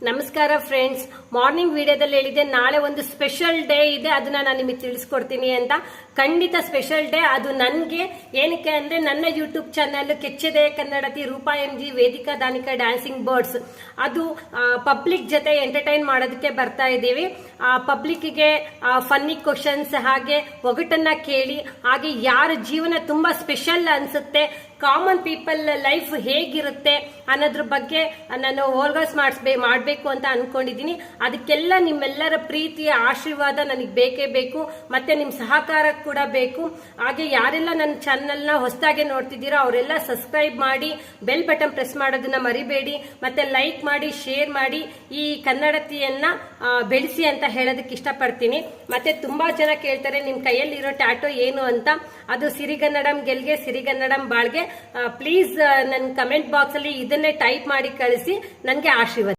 ನಮಸ್ಕಾರ friends. Morning ವಿಡಿಯೋದಲ್ಲಿ ಹೇಳಿದೆ ನಾಳೆ ಒಂದು ಸ್ಪೆಷಲ್ ಡೇ ಇದೆ, ಅದನ್ನ ನಾನು ನಿಮಗೆ ತಿಳಿಸ್ಕೊಡ್ತೀನಿ ಅಂತ. ಖಂಡಿತ ಸ್ಪೆಷಲ್ ಡೇ ಅದು ನನಗೆ. ಏನಕ್ಕೆ ಅಂದ್ರೆ ನನ್ನ ಯೂಟ್ಯೂಬ್ ಚಾನಲ್ ಕೆಚ್ಚದೆ ಕನ್ನಡತಿ Roopa MG Vedika Danika dancing birds, ಅದು ಪಬ್ಲಿಕ್ ಜೊತೆ ಎಂಟರ್ಟೈನ್ ಮಾಡೋದಕ್ಕೆ ಬರ್ತಾ ಇದ್ದೀವಿ. ಪಬ್ಲಿಕ್ಗೆ ಫನ್ನಿ ಕ್ವಶನ್ಸ್ ಹಾಗೆ ಒಗಟನ್ನ ಕೇಳಿ, ಹಾಗೆ ಯಾರ ಜೀವನ ತುಂಬಾ ಸ್ಪೆಷಲ್ ಅನ್ಸುತ್ತೆ, ಕಾಮನ್ ಪೀಪಲ್ ಲೈಫ್ ಹೇಗಿರುತ್ತೆ ಅನ್ನೋದ್ರ ಬಗ್ಗೆ ನಾನು ಓರ್ಗನೈಸ್ ಮಾಡಬೇಕು ಅಂತ ಅನ್ಕೊಂಡಿದ್ದೀನಿ. ಅದಕ್ಕೆಲ್ಲ ನಿಮ್ಮೆಲ್ಲರ ಪ್ರೀತಿಯ ಆಶೀರ್ವಾದ ನನಗೆ ಬೇಕೇ ಬೇಕು, ಮತ್ತೆ ನಿಮ್ಮ ಸಹಕಾರ ಕೂಡ ಬೇಕು. ಹಾಗೆ ಯಾರೆಲ್ಲ ನನ್ನ ಚಾನಲ್ನ ಹೊಸದಾಗಿ ನೋಡ್ತಿದ್ದೀರೋ ಅವರೆಲ್ಲ ಸಬ್ಸ್ಕ್ರೈಬ್ ಮಾಡಿ, ಬೆಲ್ ಬಟನ್ ಪ್ರೆಸ್ ಮಾಡೋದನ್ನ ಮರಿಬೇಡಿ, ಮತ್ತೆ ಲೈಕ್ ಮಾಡಿ, ಶೇರ್ ಮಾಡಿ, ಈ ಕನ್ನಡತಿಯನ್ನ ಬೆಳೆಸಿ ಅಂತ ಹೇಳೋದಕ್ಕೆ ಇಷ್ಟಪಡ್ತೀನಿ. ಮತ್ತೆ ತುಂಬಾ ಜನ ಕೇಳ್ತಾರೆ ನಿಮ್ ಕೈಯಲ್ಲಿರೋ ಟ್ಯಾಟೋ ಏನು ಅಂತ. ಅದು ಸಿರಿಗನ್ನಡಂ ಗೆಲ್ಗೆ ಸಿರಿಗನ್ನಡಂ ಬಾಳ್ಗೆ. ಪ್ಲೀಸ್ ನನ್ನ ಕಮೆಂಟ್ ಬಾಕ್ಸ್ ಅಲ್ಲಿ ಇದನ್ನೇ ಟೈಪ್ ಮಾಡಿ ಕಳಿಸಿ, ನನಗೆ ಆಶೀರ್ವಾದ.